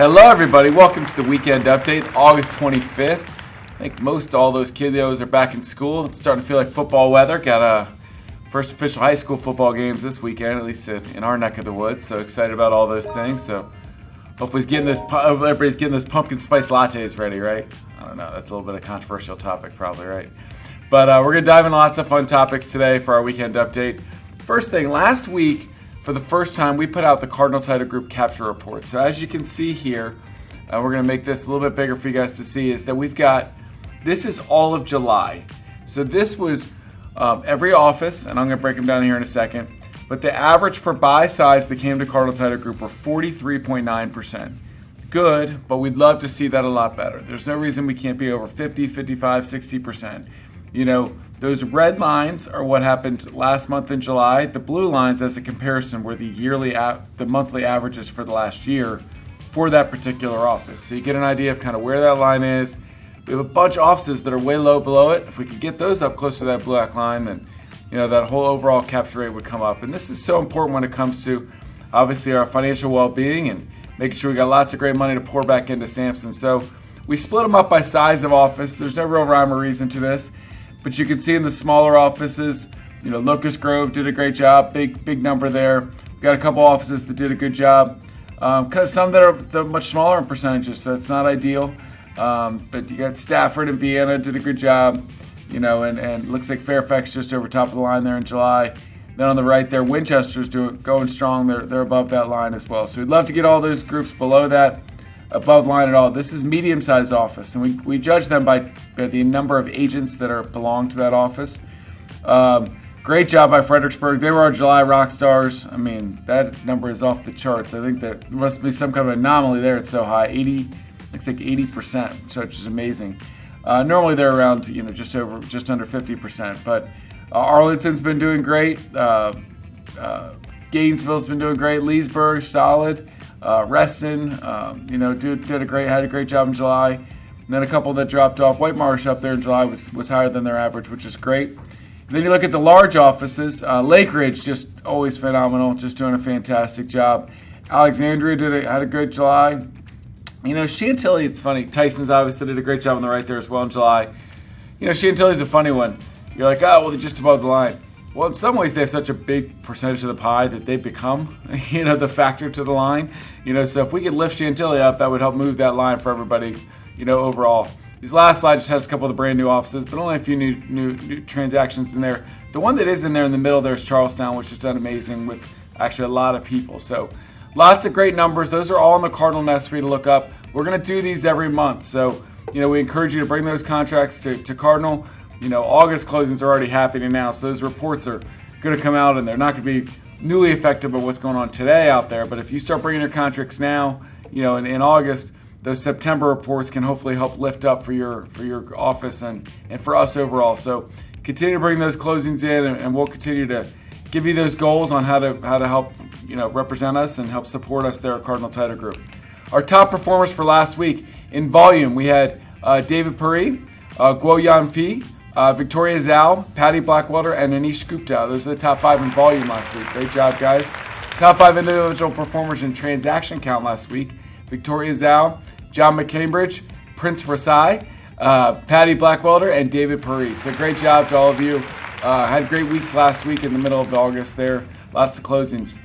Hello, everybody. Welcome to the weekend update, August 25th. I think most all those kiddos are back in school. It's starting to feel like football weather. Got first official high school football games this weekend, at least in our neck of the woods. So excited about all those things. So hopefully everybody's getting those pumpkin spice lattes ready, right? I don't know. That's a little bit of a controversial topic, probably, right? But we're going to dive into lots of fun topics today for our weekend update. First thing, last week, for the first time, we put out the Cardinal Title Group Capture Report. So as you can see here, we're going to make this a little bit bigger for you guys to see, is that this is all of July. So this was every office, and I'm going to break them down here in a second, but the average for buy sides that came to Cardinal Title Group were 43.9%. Good, but we'd love to see that a lot better. There's no reason we can't be over 50, 55, 60%. You know, those red lines are what happened last month in July. The blue lines, as a comparison, were the monthly averages for the last year for that particular office. So you get an idea of kind of where that line is. We have a bunch of offices that are way low below it. If we could get those up close to that black line, then that whole overall capture rate would come up. And this is so important when it comes to obviously our financial well-being and making sure we got lots of great money to pour back into Samson. So we split them up by size of office. There's no real rhyme or reason to this. But you can see in the smaller offices, Locust Grove did a great job, big number there. We got a couple offices that did a good job. Some that are much smaller in percentages, so it's not ideal. But you got Stafford and Vienna did a good job, and it looks like Fairfax just over top of the line there in July. Then on the right there, Winchester's going strong. They're above that line as well. So we'd love to get all those groups below that, above line at all. This is medium-sized office, and we judge them by the number of agents that belong to that office. Great job by Fredericksburg. They were our July rock stars. I mean, that number is off the charts. I think there must be some kind of anomaly there. It's so high, looks like 80%, which is amazing. Normally they're around just under 50%. But Arlington's been doing great. Gainesville's been doing great. Leesburg, solid. Reston, had a great job in July. And then a couple that dropped off. White Marsh up there in July was higher than their average, which is great. And then you look at the large offices. Lake Ridge, just always phenomenal, just doing a fantastic job. Alexandria had a good July. Chantilly, it's funny. Tyson's obviously did a great job on the right there as well in July. Chantilly's a funny one. You're like, oh, well, they're just above the line. Well, in some ways, they have such a big percentage of the pie that they become, the factor to the line. So if we could lift Chantilly up, that would help move that line for everybody, overall. These last slides just has a couple of the brand new offices, but only a few new transactions in there. The one that is in there in the middle there is Charlestown, which has done amazing with actually a lot of people. So lots of great numbers. Those are all in the Cardinal Nest for you to look up. We're going to do these every month. So, we encourage you to bring those contracts to Cardinal. August closings are already happening now, so those reports are going to come out, and they're not going to be newly affected by what's going on today out there. But if you start bringing your contracts now, in August, those September reports can hopefully help lift up for your office and for us overall. So continue to bring those closings in, and we'll continue to give you those goals on how to help represent us and help support us there at Cardinal Title Group. Our top performers for last week in volume, we had David Puri, Guo Yanfi, Victoria Zhao, Patty Blackwelder, and Anish Gupta. Those are the top 5 in volume last week. Great job, guys. Top 5 individual performers in transaction count last week. Victoria Zhao, John McCambridge, Prince Rasai, Patty Blackwelder, and David Puri. So great job to all of you. Had great weeks last week in the middle of August there. Lots of closings.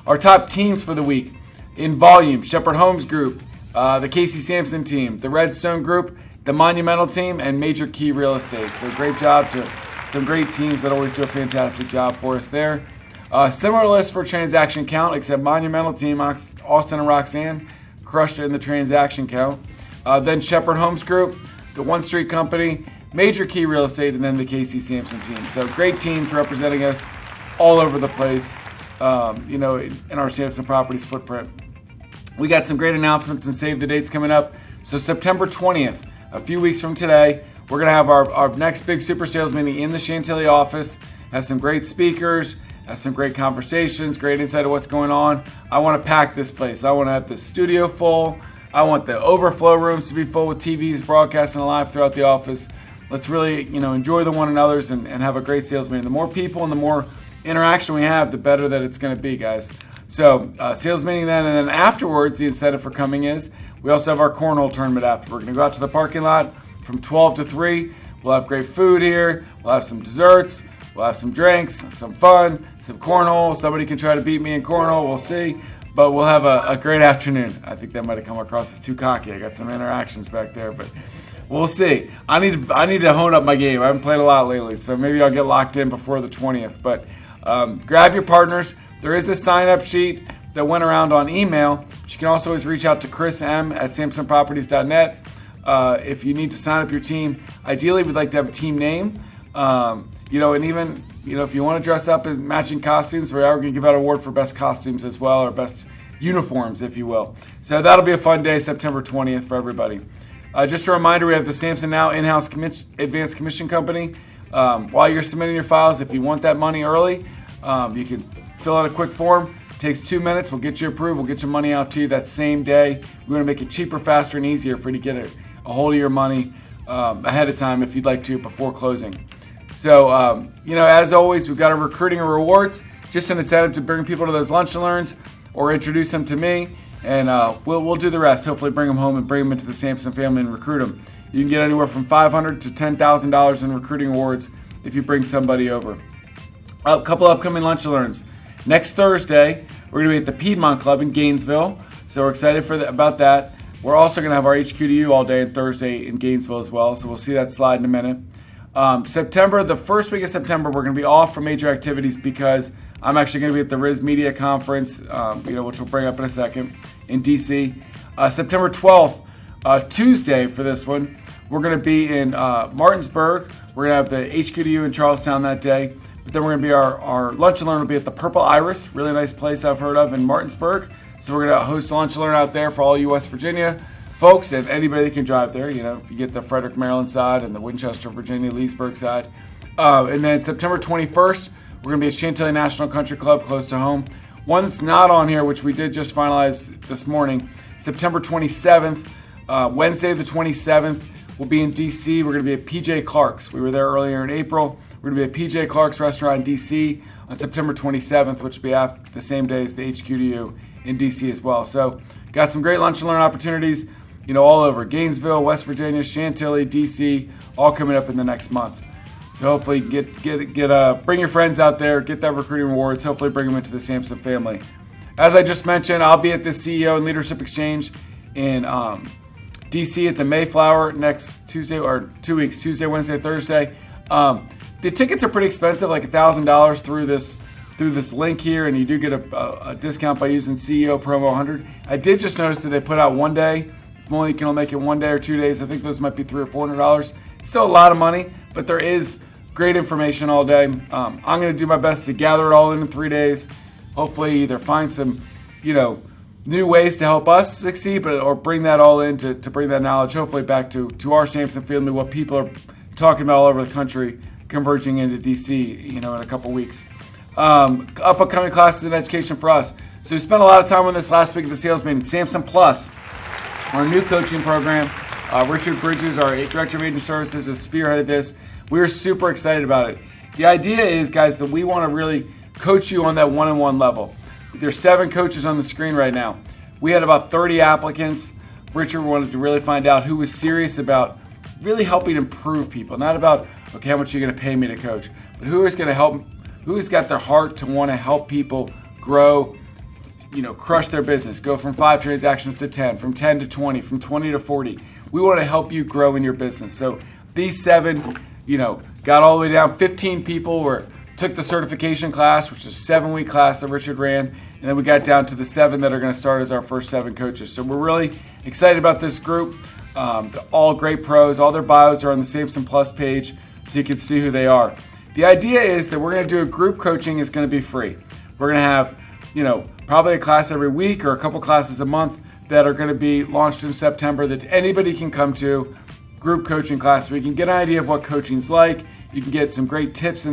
Our top teams for the week in volume: Shepherd Homes Group, the Casey Sampson team, the Redstone Group, the Monumental team, and Major Key Real Estate. So great job to some great teams that always do a fantastic job for us there. Similar list for transaction count, except Monumental team, Austin and Roxanne, crushed it in the transaction count. Then Shepherd Homes Group, the One Street Company, Major Key Real Estate, and then the Casey Sampson team. So great teams representing us all over the place, in our Samson Properties footprint. We got some great announcements and save the dates coming up. So September 20th, a few weeks from today, we're going to have our next big super sales meeting in the Chantilly office. Have some great speakers, have some great conversations, great insight of what's going on. I want to pack this place. I want to have the studio full. I want the overflow rooms to be full with TVs broadcasting live throughout the office. Let's really, enjoy the one another's and have a great sales meeting. The more people and the more interaction we have, the better that it's going to be, guys. So sales meeting then, and then afterwards, the incentive for coming is we also have our cornhole tournament after. We're going to go out to the parking lot from 12 to 3. We'll have great food here. We'll have some desserts. We'll have some drinks, some fun, some cornhole. Somebody can try to beat me in cornhole. We'll see. But we'll have a great afternoon. I think that might have come across as too cocky. I got some interactions back there, but we'll see. I need to hone up my game. I haven't played a lot lately, so maybe I'll get locked in before the 20th. But grab your partners. There is a sign-up sheet that went around on email, but you can also always reach out to Chris M. at SamsonProperties.net if you need to sign up your team. Ideally, we'd like to have a team name. And even if you want to dress up in matching costumes, we are going to give out an award for best costumes as well, or best uniforms, if you will. So that'll be a fun day, September 20th for everybody. Just a reminder, we have the Samson Now in-house advanced commission company. While you're submitting your files, if you want that money early, you can fill out a quick form. It takes 2 minutes. We'll get you approved. We'll get your money out to you that same day. We want to make it cheaper, faster, and easier for you to get a hold of your money ahead of time if you'd like to before closing. So, as always, we've got our recruiting and rewards, just an incentive to bring people to those lunch and learns or introduce them to me, and we'll do the rest. Hopefully bring them home and bring them into the Samson family and recruit them. You can get anywhere from $500 to $10,000 in recruiting awards if you bring somebody over. A couple upcoming lunch and learns. Next Thursday, we're going to be at the Piedmont Club in Gainesville, so we're excited about that. We're also going to have our HQ2U all day on Thursday in Gainesville as well, so we'll see that slide in a minute. The first week of September, we're going to be off from major activities because I'm actually going to be at the RIS Media Conference, which we'll bring up in a second, in DC. September 12th, Tuesday for this one, we're going to be in Martinsburg. We're going to have the HQ2U in Charlestown that day. But then we're going to be our lunch and learn will be at the Purple Iris, really nice place I've heard of in Martinsburg. So we're going to host a lunch and learn out there for all you West Virginia folks and anybody that can drive there. You get the Frederick, Maryland side and the Winchester, Virginia, Leesburg side. And then September 21st, we're going to be at Chantilly National Country Club, close to home. One that's not on here, which we did just finalize this morning, September 27th, Wednesday the 27th, we'll be in DC. We're going to be at PJ Clark's. We were there earlier in April. We're going to be at PJ Clark's restaurant in DC on September 27th, which will be after the same day as the HQ2U in DC as well. So got some great lunch and learn opportunities, all over Gainesville, West Virginia, Chantilly, DC, all coming up in the next month. So hopefully bring your friends out there, get that recruiting rewards, hopefully bring them into the Samson family. As I just mentioned, I'll be at the CEO and Leadership Exchange in DC at the Mayflower next Tuesday, or 2 weeks, Tuesday, Wednesday, Thursday. The tickets are pretty expensive, like $1,000 through this link here, and you do get a discount by using CEO promo 100. I did just notice that they put out one day. You can only make it 1 day or 2 days. I think those might be $300 or $400. Still a lot of money, but there is great information all day. I'm going to do my best to gather it all in 3 days. Hopefully either find some, new ways to help us succeed, or bring that all in to bring that knowledge hopefully back to our Samson family, what people are talking about all over the country, converging into DC, in a couple weeks. Upcoming classes in education for us. So we spent a lot of time on this last week at the sales meeting. Samson Plus, our new coaching program. Richard Bridges, our Director of Agent Services, has spearheaded this. We're super excited about it. The idea is, guys, that we want to really coach you on that one-on-one level. There's 7 coaches on the screen right now. We had about 30 applicants. Richard wanted to really find out who was serious about really helping improve people. Not about, okay, how much are you going to pay me to coach? But who is going to help, who has got their heart to want to help people grow, crush their business, go from 5 transactions to 10, from 10 to 20, from 20 to 40. We want to help you grow in your business. So these 7, got all the way down. 15 people took the certification class, which is a 7-week class that Richard ran. And then we got down to the 7 that are going to start as our first 7 coaches. So we're really excited about this group. They're all great pros. All their bios are on the Samson Plus page, so you can see who they are. The idea is that we're going to do a group coaching. Is going to be free. We're going to have, probably a class every week or a couple classes a month that are going to be launched in September that anybody can come to. Group coaching class. We can get an idea of what coaching's like. You can get some great tips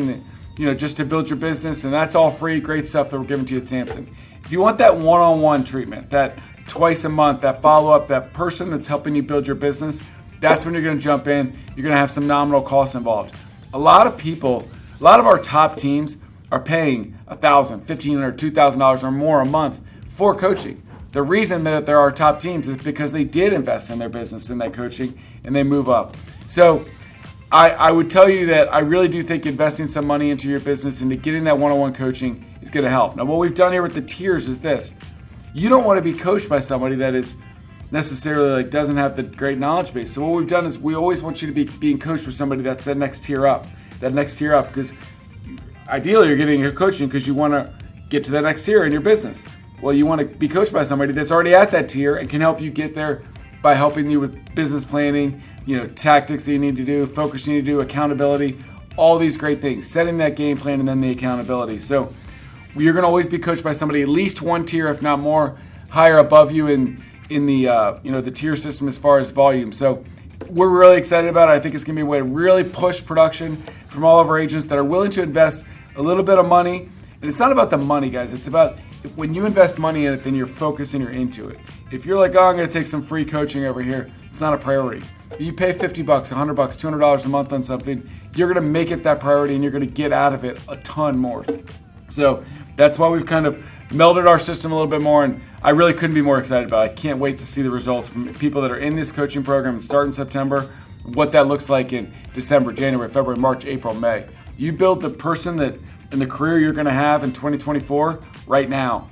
just to build your business, and that's all free. Great stuff that we're giving to you at Samson. If you want that one-on-one treatment, that twice a month, that follow-up, that person that's helping you build your business, that's when you're going to jump in. You're going to have some nominal costs involved. A lot of our top teams are paying $1,000, $1,500, $2,000 or more a month for coaching. The reason that there are top teams is because they did invest in their business in that coaching and they move up. So I would tell you that I really do think investing some money into your business, into getting that one-on-one coaching is going to help. Now, what we've done here with the tiers is this. You don't want to be coached by somebody that is necessarily doesn't have the great knowledge base. So what we've done is we always want you to be being coached with somebody that's that next tier up, because ideally you're getting your coaching because you want to get to the next tier in your business. Well, you want to be coached by somebody that's already at that tier and can help you get there by helping you with business planning, tactics that you need to do, focus you need to do, accountability, all these great things, setting that game plan and then the accountability. So you're going to always be coached by somebody at least one tier, if not more, higher above you in the the tier system as far as volume. So we're really excited about it. I think it's going to be a way to really push production from all of our agents that are willing to invest a little bit of money. And it's not about the money, guys. It's about when you invest money in it, then you're focused and you're into it. If you're like, I'm going to take some free coaching over here, it's not a priority. If you pay $50, $100, $200 a month on something, you're going to make it that priority and you're going to get out of it a ton more. So that's why we've kind of melded our system a little bit more, and I really couldn't be more excited about it. I can't wait to see the results from people that are in this coaching program and start in September, what that looks like in December, January, February, March, April, May. You build the person that and the career you're going to have in 2024 right now,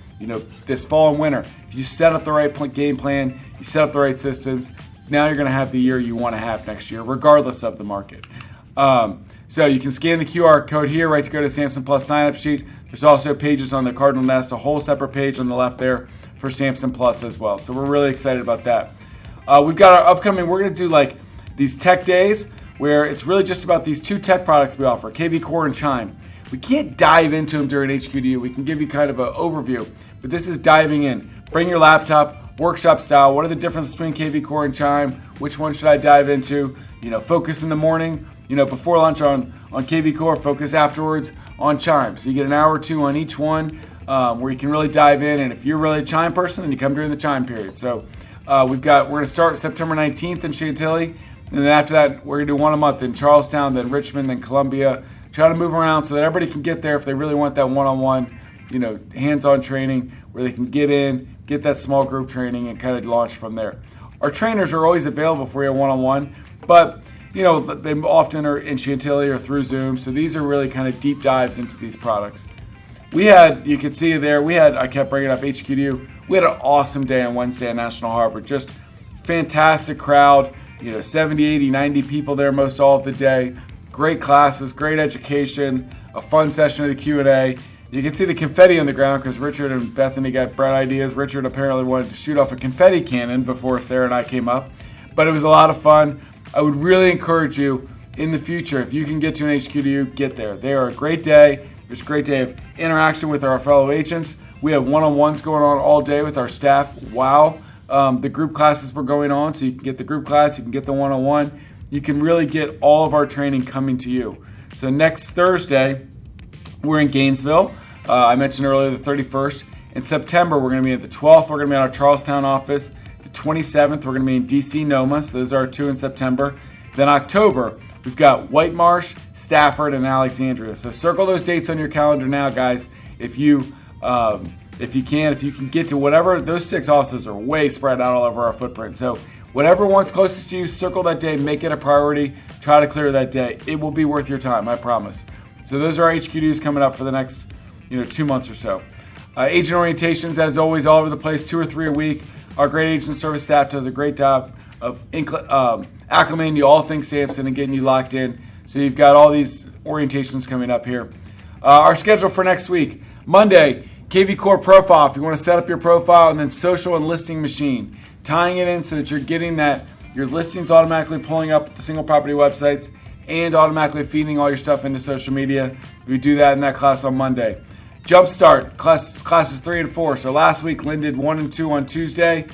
this fall and winter. If you set up the right game plan, you set up the right systems, now you're going to have the year you want to have next year, regardless of the market. So you can scan the QR code here, right, to go to Samson Plus sign-up sheet. There's also pages on the Cardinal Nest, a whole separate page on the left there for Samson Plus as well. So we're really excited about that. We've got our upcoming, we're going to do these tech days where it's really just about these two tech products we offer, KV Core and CHIME. We can't dive into them during HQDU. We can give you kind of an overview, but this is diving in. Bring your laptop, workshop style. What are the differences between KV Core and CHIME? Which one should I dive into? Focus in the morning, before lunch on KV Core, focus afterwards on CHIME. So you get an hour or two on each one where you can really dive in. And if you're really a CHIME person, then you come during the CHIME period. So we're going to start September 19th in Chantilly. And then after that, we're going to do one a month in Charlestown, then Richmond, then Columbia. Try to move around so that everybody can get there if they really want that one-on-one, hands-on training where they can get in, get that small group training, and kind of launch from there. Our trainers are always available for you one-on-one, but they often are in Chantilly or through Zoom. So these are really kind of deep dives into these products. You can see there, I kept bringing up HQDU. We had an awesome day on Wednesday at National Harbor. Just fantastic crowd, 70, 80, 90 people there most all of the day. Great classes, great education, a fun session of the Q&A. You can see the confetti on the ground because Richard and Bethany got bright ideas. Richard apparently wanted to shoot off a confetti cannon before Sarah and I came up. But it was a lot of fun. I would really encourage you in the future, if you can get to an HQDU, get there. They are a great day. There's a great day of interaction with our fellow agents. We have one-on-ones going on all day with our staff while the group classes were going on. So you can get the group class, you can get the one-on-one. You can really get all of our training coming to you. So next Thursday, we're in Gainesville. I mentioned earlier the 31st. In September, we're going to be at the 12th. We're going to be at our Charlestown office. The 27th, we're going to be in DC NOMA. So those are our two in September. Then October, we've got White Marsh, Stafford, and Alexandria. So circle those dates on your calendar now, guys. If you can get to whatever, those 6 offices are way spread out all over our footprint. So whatever one's closest to you, circle that day, make it a priority, try to clear that day. It will be worth your time, I promise. So those are our HQDs coming up for the next 2 months or so. Agent orientations, as always, all over the place, 2 or 3 a week. Our great agent service staff does a great job of acclimating you all things Samson and getting you locked in. So you've got all these orientations coming up here. Our schedule for next week, Monday, KV Core profile, if you want to set up your profile, and then social and listing machine. Tying it in so that you're getting your listings automatically pulling up the single property websites and automatically feeding all your stuff into social media. We do that in that class on Monday. Jumpstart, classes 3 and 4. So last week, Lynn did 1 and 2 on Tuesday.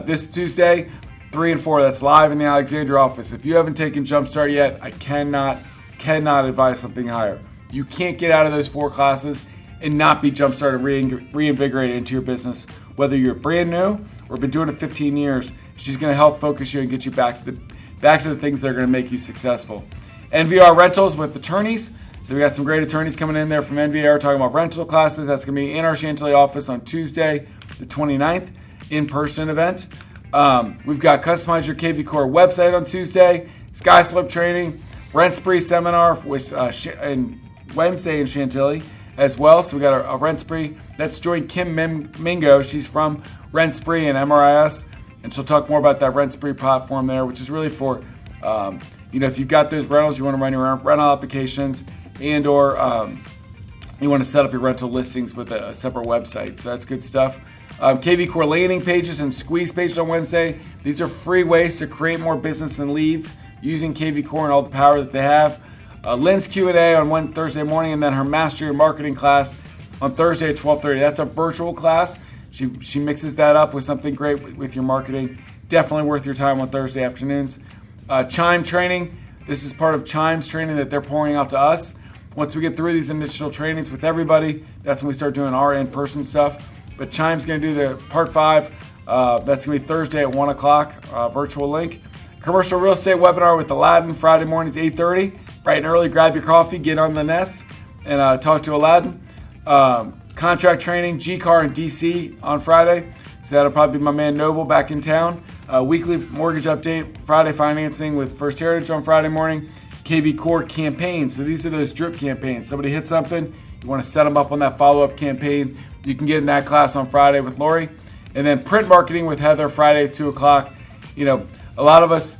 This Tuesday, 3 and 4. That's live in the Alexandria office. If you haven't taken Jumpstart yet, I cannot advise something higher. You can't get out of those 4 classes and not be Jumpstarted, reinvigorated into your business. Whether you're brand new or been doing it 15 years, she's going to help focus you and get you back to the things that are going to make you successful. NVR rentals with attorneys. So we got some great attorneys coming in there from NVR talking about rental classes. That's going to be in our Chantilly office on Tuesday, the 29th, in-person event. We've got Customize Your KV Core website on Tuesday, Sky Slip training, Rent Spree seminar and Wednesday in Chantilly as well. So we got a Rent Spree. Let's join Kim Mingo. She's from Rent Spree and MRIS, and she'll talk more about that Rent Spree platform there, which is really for, if you've got those rentals, you want to run your rental applications, and or you want to set up your rental listings with a separate website. So that's good stuff. KV Core landing pages and squeeze pages on Wednesday. These are free ways to create more business and leads using KV Core and all the power that they have. Lynn's Q&A on Thursday morning, and then her Master Your Marketing class on Thursday at 12:30. That's a virtual class. She mixes that up with something great with your marketing. Definitely worth your time on Thursday afternoons. CHIME training. This is part of CHIME's training that they're pouring out to us. Once we get through these initial trainings with everybody, that's when we start doing our in-person stuff. But CHIME's going to do the part 5. That's going to be Thursday at 1 o'clock, virtual link. Commercial real estate webinar with Aladdin, Friday mornings, 8:30. Bright and early, grab your coffee, get on the nest, and talk to Aladdin. Contract training, GCAR and DC on Friday. So that'll probably be my man Noble back in town. Weekly mortgage update, Friday financing with First Heritage on Friday morning. KV Core campaigns. So these are those drip campaigns. Somebody hits something, you want to set them up on that follow-up campaign. You can get in that class on Friday with Lori. And then print marketing with Heather Friday at 2 o'clock. A lot of us,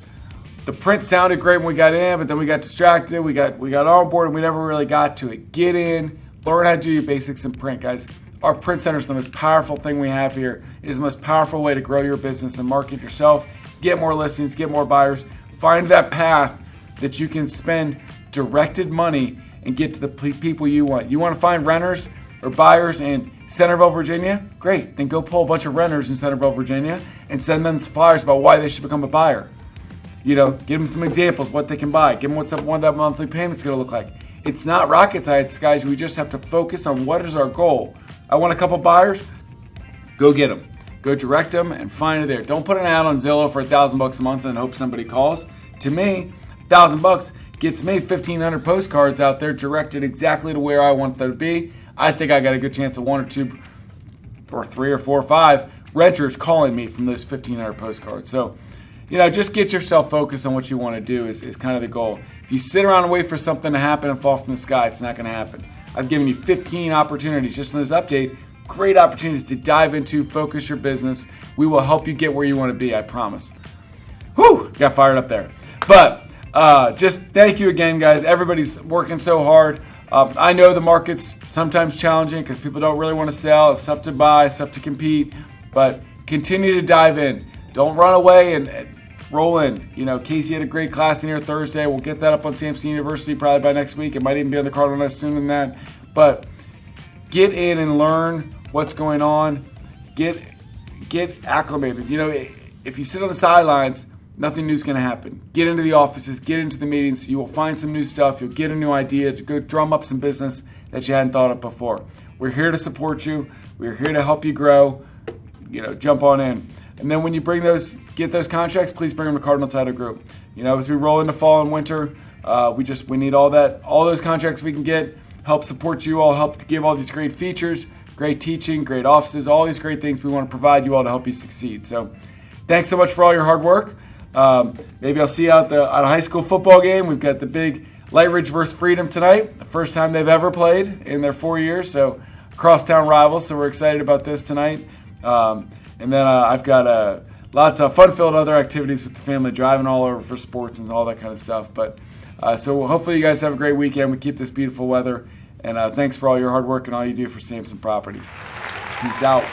the print sounded great when we got in, but then we got distracted. We got on board and we never really got to it. Get in, learn how to do your basics in print, guys. Our print center is the most powerful thing we have here. It is the most powerful way to grow your business and market yourself, get more listings, get more buyers, find that path that you can spend directed money and get to the people you want. You want to find renters or buyers in Centerville, Virginia? Great. Then go pull a bunch of renters in Centerville, Virginia and send them flyers about why they should become a buyer. Give them some examples, what they can buy. Give them what that monthly payment's going to look like. It's not rocket science, guys. We just have to focus on what is our goal. I want a couple buyers. Go get them. Go direct them and find it there. Don't put an ad on Zillow for $1,000 a month and hope somebody calls. To me, $1,000 gets me 1,500 postcards out there directed exactly to where I want them to be. I think I got a good chance of 1 or 2 or 3 or 4 or 5 renters calling me from those 1,500 postcards. So, just get yourself focused on what you want to do is kind of the goal. If you sit around and wait for something to happen and fall from the sky, it's not going to happen. I've given you 15 opportunities just in this update. Great opportunities to dive into, focus your business. We will help you get where you want to be, I promise. Whew, got fired up there. But just thank you again, guys. Everybody's working so hard. I know the market's sometimes challenging because people don't really want to sell. It's tough to buy, it's tough to compete. But continue to dive in. Don't run away and roll in. Casey had a great class in here Thursday. We'll get that up on Samson University probably by next week. It might even be on the Cardinal sooner than that. But get in and learn what's going on. Get acclimated. If you sit on the sidelines, nothing new is going to happen. Get into the offices, get into the meetings. You will find some new stuff. You'll get a new idea to go drum up some business that you hadn't thought of before. We're here to support you. We're here to help you grow. Jump on in. And then when you get those contracts, please bring them to Cardinal Title Group. As we roll into fall and winter, we need all those contracts we can get, help support you all, help to give all these great features, great teaching, great offices, all these great things we want to provide you all to help you succeed. So thanks so much for all your hard work. Maybe I'll see you at a high school football game. We've got the big Lightridge versus Freedom tonight, the first time they've ever played in their 4 years. So crosstown rivals, so we're excited about this tonight. And then I've got lots of fun-filled other activities with the family, driving all over for sports and all that kind of stuff. But so hopefully you guys have a great weekend. We keep this beautiful weather. And thanks for all your hard work and all you do for Samson Properties. Peace out.